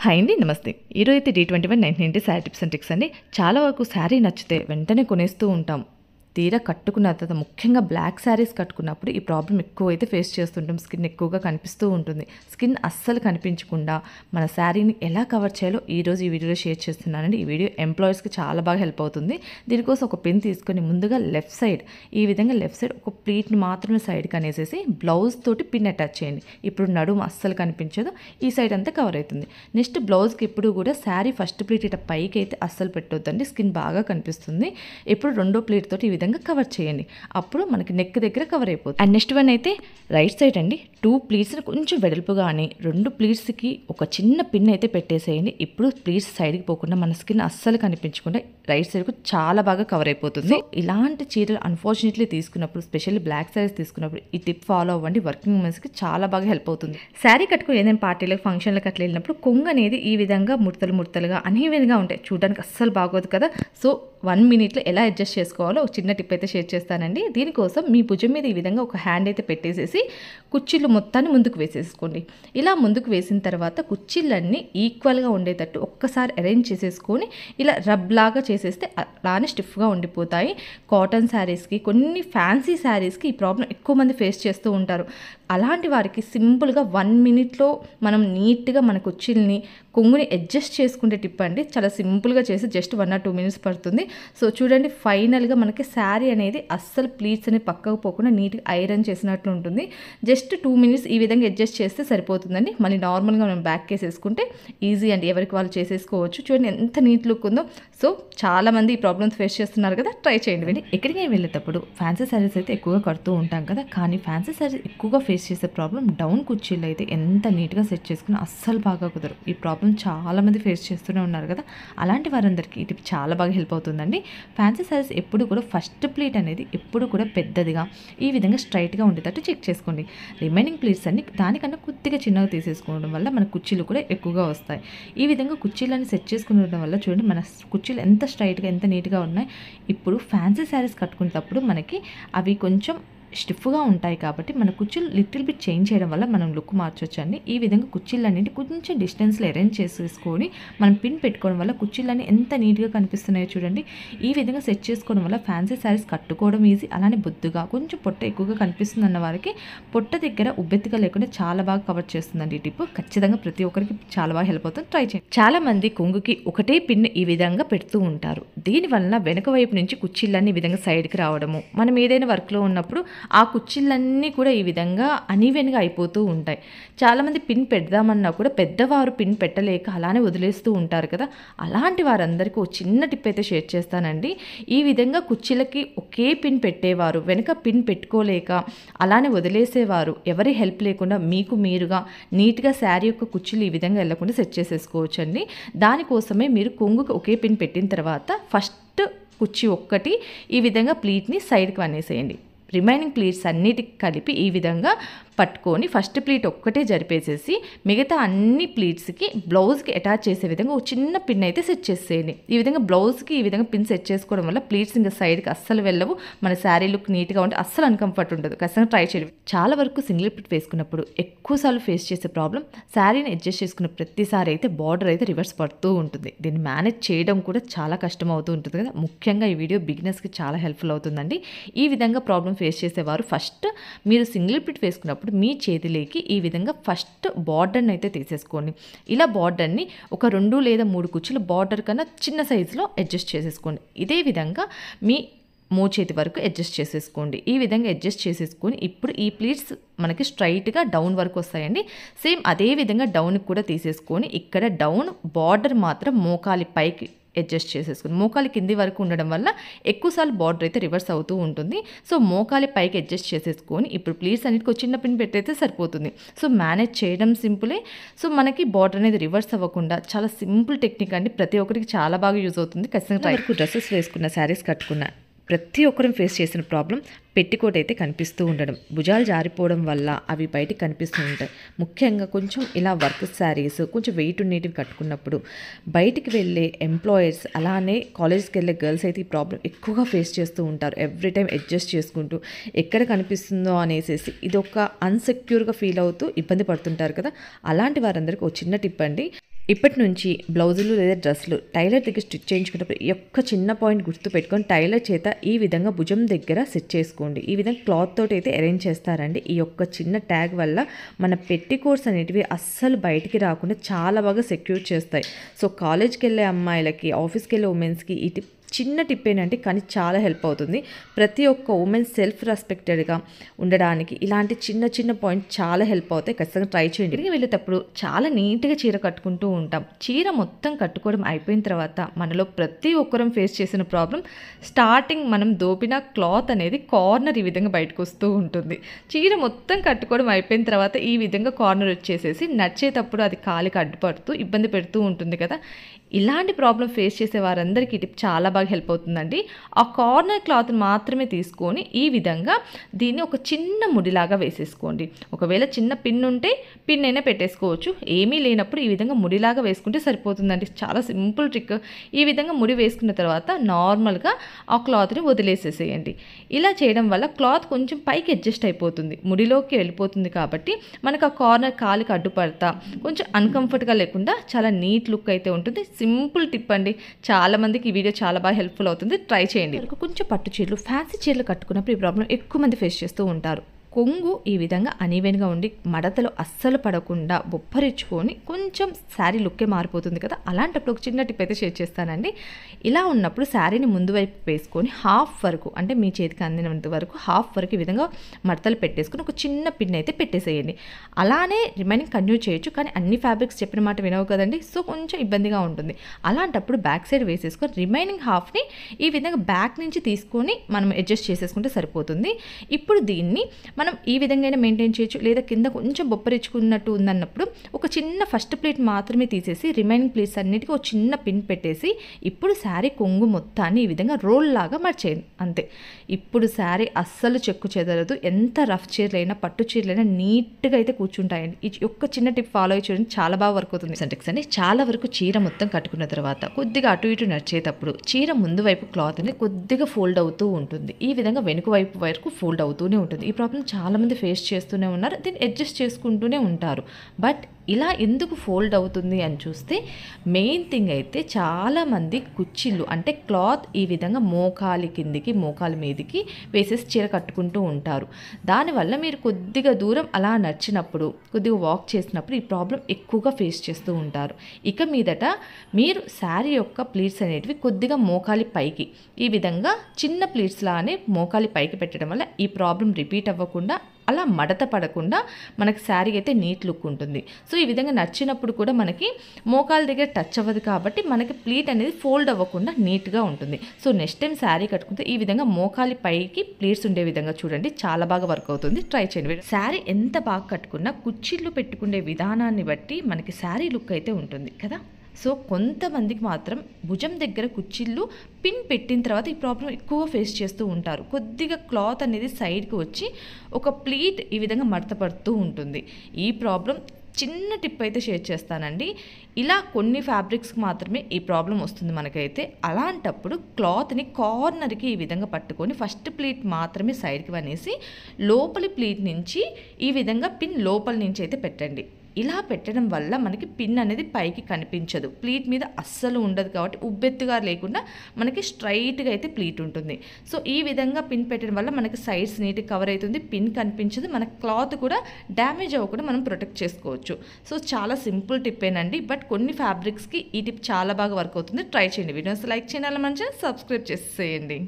Hi అండి, నమస్తే. ఈరోజు అయితే D21 1990 sari tips and tricks అండి. చాలా వరకు శారీ నచ్చితే వెంటనే కొనేస్తూ ఉంటాం. తీరా కట్టుకున్న తర్వాత ముఖ్యంగా బ్లాక్ శారీస్ కట్టుకున్నప్పుడు ఈ ప్రాబ్లం ఎక్కువైతే ఫేస్ చేస్తుంటాం. స్కిన్ ఎక్కువగా కనిపిస్తూ ఉంటుంది. స్కిన్ అస్సలు కనిపించకుండా మన శారీని ఎలా కవర్ చేయాలో ఈరోజు ఈ వీడియోలో షేర్ చేస్తున్నానండి. ఈ వీడియో ఎంప్లాయీస్కి చాలా బాగా హెల్ప్ అవుతుంది. దీనికోసం ఒక పెన్ తీసుకొని ముందుగా లెఫ్ట్ సైడ్ ఈ విధంగా లెఫ్ట్ సైడ్ ఒక ప్లీట్ని మాత్రమే సైడ్కి అనేసేసి బ్లౌజ్ తోటి పిన్ అటాచ్ చేయండి. ఇప్పుడు నడుము అస్సలు కనిపించదు, ఈ సైడ్ అంతా కవర్ అవుతుంది. నెక్స్ట్ బ్లౌజ్కి ఎప్పుడు కూడా శారీ ఫస్ట్ ప్లీట్ ఇట్లా పైకి అయితే అస్సలు పెట్టొద్దండి, స్కిన్ బాగా కనిపిస్తుంది. ఇప్పుడు రెండో ప్లీట్ తోటి ఈ విధంగా కవర్ చేయండి. అప్పుడు మనకి నెక్ దగ్గర కవర్ అయిపోతుంది. అండ్ నెక్స్ట్ వన్ అయితే రైట్ సైడ్ అండి. 2 ప్లీట్స్ని కొంచెం వెడల్పుగా అని 2 ప్లీట్స్కి ఒక చిన్న పిన్ అయితే పెట్టేసేయండి. ఇప్పుడు ప్లీట్స్ సైడ్కి పోకుండా మన స్కిన్ అస్సలు కనిపించకుండా రైట్ సైడ్కు చాలా బాగా కవర్ అయిపోతుంది. ఇలాంటి చీరలు అన్ఫార్చునేట్లీ తీసుకున్నప్పుడు, స్పెషల్లీ బ్లాక్ శారీస్ తీసుకున్నప్పుడు ఈ టిప్ ఫాలో అవ్వండి. వర్కింగ్ ఉమెన్స్కి చాలా బాగా హెల్ప్ అవుతుంది. శారీ కట్టుకుని ఏదైనా పార్టీలకు, ఫంక్షన్లకు అట్లా వెళ్ళినప్పుడు కొంగు అనేది ఈ విధంగా ముడతలుగా అన్ఈవెన్గా ఉంటాయి, చూడడానికి అస్సలు బాగోదు కదా. సో 1 మినిట్లో ఎలా అడ్జస్ట్ చేసుకోవాలో ఒక చిన్న టిప్ అయితే షేర్ చేస్తానండి. దీనికోసం మీ భుజం మీద ఈ విధంగా ఒక హ్యాండ్ అయితే పెట్టేసేసి కుర్చీలు మొత్తాన్ని ముందుకు వేసేసుకోండి. ఇలా ముందుకు వేసిన తర్వాత కుర్చీలన్నీ ఈక్వల్గా ఉండేటట్టు ఒక్కసారి అరేంజ్ చేసేసుకొని ఇలా రబ్ లాగా చేసేస్తే అలానే స్టిఫ్గా ఉండిపోతాయి. కాటన్ శారీస్కి, కొన్ని ఫ్యాన్సీ శారీస్కి ఈ ప్రాబ్లం ఎక్కువ మంది ఫేస్ చేస్తూ ఉంటారు. అలాంటి వారికి సింపుల్గా 1 మినిట్లో మనం నీట్గా మన కుర్చీలని, కొంగుని అడ్జస్ట్ చేసుకుంటే టిప్ అండి. చాలా సింపుల్గా చేసి జస్ట్ 1 or 2 మినిట్స్ పడుతుంది. సో చూడండి, ఫైనల్గా మనకి శారీ అనేది అస్సలు ప్లీట్స్ అనేది పక్కకు పోకుండా నీట్గా ఐరన్ చేసినట్లు ఉంటుంది. జస్ట్ 2 మినిట్స్ ఈ విధంగా అడ్జస్ట్ చేస్తే సరిపోతుందండి. మళ్ళీ నార్మల్గా మనం బ్యాక్ కేసేసుకుంటే ఈజీ అండి, ఎవరికి వాళ్ళు చేసేసుకోవచ్చు. చూడండి ఎంత నీట్ లుక్ ఉందో. సో చాలామంది ఈ ప్రాబ్లమ్స్ ఫేస్ చేస్తున్నారు కదా, ట్రై చేయండి. ఎక్కడికి వెళ్ళేటప్పుడు ఫ్యాన్సీ శారీస్ అయితే ఎక్కువగా కడుతూ ఉంటాం కదా, కానీ ఫ్యాన్సీ శారీస్ ఎక్కువగా ఫేస్ చేసే ప్రాబ్లం డౌన్ కుర్చీలు అయితే ఎంత నీట్గా సెట్ చేసుకుని అస్సలు బాగా కుదరు. ఈ ప్రాబ్లం చాలామంది ఫేస్ చేస్తూనే ఉన్నారు కదా. అలాంటి వారందరికీ ఇది చాలా బాగా హెల్ప్ అవుతుందండి. ఫ్యాన్సీ శారీస్ ఎప్పుడు కూడా ఫస్ట్ ప్లీట్ అనేది ఎప్పుడు కూడా పెద్దదిగా ఈ విధంగా స్ట్రైట్గా ఉండేటట్టు చెక్ చేసుకోండి. రిమైనింగ్ ప్లీట్స్ అన్ని దానికన్నా కొద్దిగా చిన్నగా తీసేసుకోవడం వల్ల మన కుర్చీలు కూడా ఎక్కువగా వస్తాయి. ఈ విధంగా కుర్చీలన్నీ సెట్ చేసుకునడం వల్ల చూడండి మన కుర్చీలు ఎంత స్ట్రైట్గా, ఎంత నీట్గా ఉన్నాయి. ఇప్పుడు ఫ్యాన్సీ శారీస్ కట్టుకునేటప్పుడు మనకి అవి కొంచెం స్టిఫ్గా ఉంటాయి కాబట్టి మన కుర్చీలు లిటిల్ బిట్ చేంజ్ చేయడం వల్ల మనం లుక్ మార్చొచ్చు అండి. ఈ విధంగా కుర్చీలన్నింటి కొంచెం డిస్టెన్స్లో అరేంజ్ చేసేసుకొని మనం పిన్ పెట్టుకోవడం వల్ల కుర్చీలన్నీ ఎంత నీట్గా కనిపిస్తున్నాయో చూడండి. ఈ విధంగా సెట్ చేసుకోవడం వల్ల ఫ్యాన్సీ శారీస్ కట్టుకోవడం ఈజీ. అలానే బొద్దుగా కొంచెం పొట్ట ఎక్కువగా కనిపిస్తుంది అన్న వారికి పొట్ట దగ్గర ఉబ్బెత్తిగా లేకుండా చాలా బాగా కవర్ చేస్తుందండి. ఈ టిప్ ఖచ్చితంగా ప్రతి ఒక్కరికి చాలా బాగా హెల్ప్ అవుతుంది, ట్రై చేయండి. చాలా మంది కొంగుకి ఒకటే పిన్ ఈ విధంగా పెడుతూ ఉంటారు. దీనివల్ల వెనక వైపు నుంచి కుర్చీలన్నీ ఈ విధంగా సైడ్కి రావడము, మనం ఏదైనా వర్క్లో ఉన్నప్పుడు ఆ కుర్చీలన్నీ కూడా ఈ విధంగా అనీవెన్గా అయిపోతూ ఉంటాయి. చాలామంది పిన్ పెడదామన్నా కూడా పెద్దవారు పిన్ పెట్టలేక అలానే వదిలేస్తూ ఉంటారు కదా. అలాంటి వారందరికీ ఒక చిన్న టిప్ అయితే షేర్ చేస్తానండి. ఈ విధంగా కుర్చీలకి ఒకే పిన్ పెట్టేవారు, వెనక పిన్ పెట్టుకోలేక అలానే వదిలేసేవారు, ఎవరి హెల్ప్ లేకుండా మీకు మీరుగా నీట్గా శారీ యొక్క కుర్చీలు ఈ విధంగా వెళ్లకుండా సెట్ చేసేసుకోవచ్చు అండి. దానికోసమే మీరు కొంగుకి ఒకే పిన్ పెట్టిన తర్వాత ఫస్ట్ కుర్చీ ఒక్కటి ఈ విధంగా ప్లీట్ని సైడ్కి అనేసేయండి. రిమైనింగ్ ప్లీట్స్ అన్నిటికి కలిపి ఈ విధంగా పట్టుకొని ఫస్ట్ ప్లీట్ ఒక్కటే జరిపేసేసి మిగతా అన్ని ప్లీట్స్కి బ్లౌజ్కి అటాచ్ చేసే విధంగా ఒక చిన్న పిన్ అయితే సెట్ చేసేయండి. ఈ విధంగా బ్లౌజ్కి ఈ విధంగా పిన్ సెట్ చేసుకోవడం వల్ల ప్లీట్స్ ఇంకా సైడ్కి అస్సలు వెళ్ళవు. మన శారీ లుక్ నీట్గా ఉంటే అస్సలు అన్కంఫర్ట్ ఉండదు. ఖచ్చితంగా ట్రై చేయండి. చాలా వరకు సింగిల్ ప్లీట్ వేసుకున్నప్పుడు ఎక్కువసార్లు ఫేస్ చేసే ప్రాబ్లం, శారీని అడ్జస్ట్ చేసుకున్న ప్రతిసారి అయితే బార్డర్ అయితే రివర్స్ పడుతూ ఉంటుంది. దీన్ని మేనేజ్ చేయడం కూడా చాలా కష్టం అవుతూ ఉంటుంది కదా. ముఖ్యంగా ఈ వీడియో బిగినర్స్కి చాలా హెల్ప్ఫుల్ అవుతుందండి. ఈ విధంగా ప్రాబ్లం ఫేస్ చేసేవారు ఫస్ట్ మీరు సింగిల్ ప్లీట్ వేసుకున్నప్పుడు మీ చేతిలోకి ఈ విధంగా ఫస్ట్ బార్డర్ని అయితే తీసేసుకోండి. ఇలా బార్డర్ని ఒక 2 లేదా 3 కుర్చీలు బార్డర్ కన్నా చిన్న సైజులో అడ్జస్ట్ చేసేసుకోండి. ఇదే విధంగా మీ మోచేతి వరకు అడ్జస్ట్ చేసేసుకోండి. ఈ విధంగా అడ్జస్ట్ చేసేసుకొని ఇప్పుడు ఈ ప్లీట్స్ మనకి స్ట్రైట్గా డౌన్ వరకు వస్తాయండి. సేమ్ అదే విధంగా డౌన్కి కూడా తీసేసుకొని ఇక్కడ డౌన్ బార్డర్ మాత్రం మోకాలి పైకి అడ్జస్ట్ చేసేసుకుని మోకాలి కింది వరకు ఉండడం వల్ల ఎక్కువసార్లు బార్డర్ అయితే రివర్స్ అవుతూ ఉంటుంది. సో మోకాలి పైకి అడ్జస్ట్ చేసేసుకొని ఇప్పుడు ప్లీట్స్ అన్నిటికీ చిన్న పిన్ పెట్టయితే సరిపోతుంది. సో మేనేజ్ చేయడం సింపులే. సో మనకి బార్డర్ అనేది రివర్స్ అవ్వకుండా చాలా సింపుల్ టెక్నిక్ అండి. ప్రతి ఒక్కరికి చాలా బాగా యూజ్ అవుతుంది. ఖచ్చితంగా డ్రెస్సెస్ వేసుకున్న, శారీస్ కట్టుకున్న ప్రతి ఒక్కరం ఫేస్ చేసిన ప్రాబ్లం పెట్టికోట్ అయితే కనిపిస్తూ ఉండడం, భుజాలు జారిపోవడం వల్ల అవి బయటికి కనిపిస్తూ ఉంటాయి. ముఖ్యంగా కొంచెం ఇలా వర్క్ శారీస్ కొంచెం వెయిట్ ఉండేటివి కట్టుకున్నప్పుడు బయటికి వెళ్ళే ఎంప్లాయర్స్ అలానే కాలేజ్కి వెళ్ళే గర్ల్స్ అయితే ఈ ప్రాబ్లం ఎక్కువగా ఫేస్ చేస్తూ ఉంటారు. ఎవ్రీ టైం అడ్జస్ట్ చేసుకుంటూ ఎక్కడ కనిపిస్తుందో అనేసి ఇది ఒక అన్సెక్యూర్గా ఫీల్ అవుతూ ఇబ్బంది పడుతుంటారు కదా. అలాంటి వారందరికీ ఒక చిన్న టిప్ అండి. ఇప్పటి నుంచి బ్లౌజులు లేదా డ్రెస్సులు టైలర్ దగ్గర స్టిచ్ చేయించుకున్నప్పుడు ఈ యొక్క చిన్న పాయింట్ గుర్తు పెట్టుకొని టైలర్ చేత ఈ విధంగా భుజం దగ్గర సెట్ చేసుకోండి. ఈ విధంగా క్లాత్ తోటి అయితే అరేంజ్ చేస్తారండి. ఈ యొక్క చిన్న ట్యాగ్ వల్ల మన పెట్టికోట్స్ అనేటివి అస్సలు బయటికి రాకుండా చాలా బాగా సెక్యూర్ చేస్తాయి. సో కాలేజ్కి వెళ్ళే అమ్మాయిలకి, ఆఫీస్కి వెళ్ళే ఉమెన్స్కి ఈ టిప్ చిన్న టిప్ ఏంటంటే కానీ చాలా హెల్ప్ అవుతుంది. ప్రతి ఒక్క ఉమెన్ సెల్ఫ్ రెస్పెక్టెడ్గా ఉండడానికి ఇలాంటి చిన్న చిన్న పాయింట్ చాలా హెల్ప్ అవుతాయి. ఖచ్చితంగా ట్రై చేయండి. ఇంటికి వెళ్ళేటప్పుడు చాలా నీట్గా చీర కట్టుకుంటూ ఉంటాం. చీర మొత్తం కట్టుకోవడం అయిపోయిన తర్వాత మనలో ప్రతి ఒక్కరం ఫేస్ చేసిన ప్రాబ్లం, స్టార్టింగ్ మనం దోపిన క్లాత్ అనేది కార్నర్ ఈ విధంగా బయటకు వస్తూ ఉంటుంది. చీర మొత్తం కట్టుకోవడం అయిపోయిన తర్వాత ఈ విధంగా కార్నర్ వచ్చేసేసి నడిచేటప్పుడు అది కాలికి అడ్డుపడుతూ ఇబ్బంది పెడుతూ ఉంటుంది కదా. ఇలాంటి ప్రాబ్లం ఫేస్ చేసే వారందరికీ టిప్ చాలా బాగా హెల్ప్ అవుతుందండి. ఆ కార్నర్ క్లాత్ మాత్రమే తీసుకొని ఈ విధంగా దీన్ని ఒక చిన్న ముడిలాగా వేసేసుకోండి. ఒకవేళ చిన్న పిన్ ఉంటే పిన్ అయినా పెట్టేసుకోవచ్చు. ఏమీ లేనప్పుడు ఈ విధంగా ముడిలాగా వేసుకుంటే సరిపోతుందండి. చాలా సింపుల్ ట్రిక్. ఈ విధంగా ముడి వేసుకున్న తర్వాత నార్మల్గా ఆ క్లాత్ని వదిలేసేసేయండి. ఇలా చేయడం వల్ల క్లాత్ కొంచెం పైకి అడ్జస్ట్ అయిపోతుంది, ముడిలోకి వెళ్ళిపోతుంది. కాబట్టి మనకు ఆ కార్నర్ కాలికి అడ్డుపడతా కొంచెం అన్కంఫర్ట్గా లేకుండా చాలా నీట్ లుక్ అయితే ఉంటుంది. సింపుల్ టిప్ అండి. చాలామందికి ఈ వీడియో చాలా బాగా హెల్ప్ఫుల్ అవుతుంది. ట్రై చేయండి. కొంచెం పట్టు చీరలు, ఫ్యాన్సీ చీరలు కట్టుకున్నప్పుడు ఈ ప్రాబ్లం ఎక్కువ మంది ఫేస్ చేస్తూ ఉంటారు. కొంగు ఈ విధంగా అనీవెన్గా ఉండి మడతలు అస్సలు పడకుండా బొప్పరిచ్చుకొని కొంచెం శారీ లుక్కే మారిపోతుంది కదా. అలాంటప్పుడు ఒక చిన్న టిప్ అయితే షేర్ చేస్తానండి. ఇలా ఉన్నప్పుడు శారీని ముందు వైపు వేసుకొని హాఫ్ వరకు, అంటే మీ చేతికి అందినంత వరకు హాఫ్ వరకు ఈ విధంగా మడతలు పెట్టేసుకొని ఒక చిన్న పిన్ అయితే పెట్టేసేయండి. అలానే రిమైనింగ్ కంటిన్యూ చేయొచ్చు. కానీ అన్ని ఫ్యాబ్రిక్స్ చెప్పిన మాట వినవు కదండి. సో కొంచెం ఇబ్బందిగా ఉంటుంది. అలాంటప్పుడు బ్యాక్ సైడ్ వేసేసుకొని రిమైనింగ్ హాఫ్ని ఈ విధంగా బ్యాక్ నుంచి తీసుకొని మనం అడ్జస్ట్ చేసేసుకుంటే సరిపోతుంది. ఇప్పుడు దీన్ని మనం ఈ విధంగా మెయింటైన్ చేయొచ్చు. లేదా కింద కొంచెం బొప్పరిచ్చుకున్నట్టు ఉందన్నప్పుడు ఒక చిన్న ఫస్ట్ ప్లేట్ మాత్రమే తీసేసి రిమైనింగ్ ప్లేట్స్ అన్నిటికీ ఒక చిన్న పిన్ పెట్టేసి ఇప్పుడు శారీ కొంగు మొత్తాన్ని ఈ విధంగా రోల్ లాగా మర్చేయండి. అంతే. ఇప్పుడు శారీ అస్సలు చెక్కు చెదరదు. ఎంత రఫ్ చీరలైనా పట్టు చీరలైనా నీట్గా అయితే కూర్చుంటాయండి. ఈ ఒక్క చిన్న టిప్ ఫాలో అయ్యి చూడండి, చాలా బాగా వర్క్ అవుతుంది. సెంటెక్స్ అని చాలా వరకు చీర మొత్తం కట్టుకున్న తర్వాత కొద్దిగా అటు ఇటు నడిచేటప్పుడు చీర ముందు వైపు క్లాత్ అనేది కొద్దిగా ఫోల్డ్ అవుతూ ఉంటుంది. ఈ విధంగా వెనుక వైపు వరకు ఫోల్డ్ అవుతూనే ఉంటుంది. ఈ ప్రాబ్లం చాలామంది ఫేస్ చేస్తూనే ఉన్నారు. దీన్ని అడ్జస్ట్ చేసుకుంటూనే ఉంటారు. బట్ ఇలా ఎందుకు ఫోల్డ్ అవుతుంది అని చూస్తే మెయిన్ థింగ్ అయితే చాలామంది కుచ్చిళ్ళు అంటే క్లాత్ ఈ విధంగా మోకాలి కిందికి మోకాలి మీదికి వేసేసి చీర కట్టుకుంటూ ఉంటారు. దానివల్ల మీరు కొద్దిగా దూరం అలా నడిచినప్పుడు, కొద్దిగా వాక్ చేసినప్పుడు ఈ ప్రాబ్లం ఎక్కువగా ఫేస్ చేస్తూ ఉంటారు. ఇక మీదట మీరు శారీ యొక్క ప్లీట్స్ అనేటివి కొద్దిగా మోకాలి పైకి ఈ విధంగా చిన్న ప్లీట్స్ లానే మోకాలి పైకి పెట్టడం వల్ల ఈ ప్రాబ్లం రిపీట్ అవ్వకుండా, అలా మడత పడకుండా మనకి శారీ అయితే నీట్ లుక్ ఉంటుంది. సో ఈ విధంగా నచ్చినప్పుడు కూడా మనకి మోకాల దగ్గర టచ్ అవ్వదు కాబట్టి మనకి ప్లీట్ అనేది ఫోల్డ్ అవ్వకుండా నీట్గా ఉంటుంది. సో నెక్స్ట్ టైం శారీ కట్టుకుంటే ఈ విధంగా మోకాలి పైకి ప్లీట్స్ ఉండే విధంగా చూడండి, చాలా బాగా వర్క్ అవుతుంది. ట్రై చేయండి. శారీ ఎంత బాగా కట్టుకున్నా కుచ్చిళ్ళు పెట్టుకునే విధానాన్ని బట్టి మనకి శారీ లుక్ అయితే ఉంటుంది కదా. సో కొంతమందికి మాత్రం భుజం దగ్గర కుచ్చిళ్ళు పిన్ పెట్టిన తర్వాత ఈ ప్రాబ్లం ఎక్కువ ఫేస్ చేస్తూ ఉంటారు. కొద్దిగా క్లాత్ అనేది సైడ్కి వచ్చి ఒక ప్లీట్ ఈ విధంగా మడత పడుతూ ఉంటుంది. ఈ ప్రాబ్లం చిన్న టిప్ అయితే షేర్ చేస్తానండి. ఇలా కొన్ని ఫ్యాబ్రిక్స్కి మాత్రమే ఈ ప్రాబ్లం వస్తుంది మనకైతే. అలాంటప్పుడు క్లాత్ని కార్నర్కి ఈ విధంగా పట్టుకొని ఫస్ట్ ప్లీట్ మాత్రమే సైడ్కి వనేసి లోపలి ప్లీట్ నుంచి ఈ విధంగా పిన్ లోపలి నుంచి అయితే పెట్టండి. ఇలా పెట్టడం వల్ల మనకి పిన్ అనేది పైకి కనిపించదు, ప్లీట్ మీద అస్సలు ఉండదు. కాబట్టి ఉబ్బెత్తుగా లేకుండా మనకి స్ట్రైట్గా అయితే ప్లీట్ ఉంటుంది. సో ఈ విధంగా పిన్ పెట్టడం వల్ల మనకి సైడ్స్ నీట్గా కవర్ అవుతుంది, పిన్ కనిపించదు, మన క్లాత్ కూడా డ్యామేజ్ అవ్వకుండా మనం ప్రొటెక్ట్ చేసుకోవచ్చు. సో చాలా సింపుల్ టిప్పేనండి. బట్ కొన్ని ఫ్యాబ్రిక్స్కి ఈ టిప్ చాలా బాగా వర్క్ అవుతుంది. ట్రై చేయండి. వీడియోస్ లైక్ చేయాలి, మంచిగా సబ్స్క్రైబ్ చేసేయండి.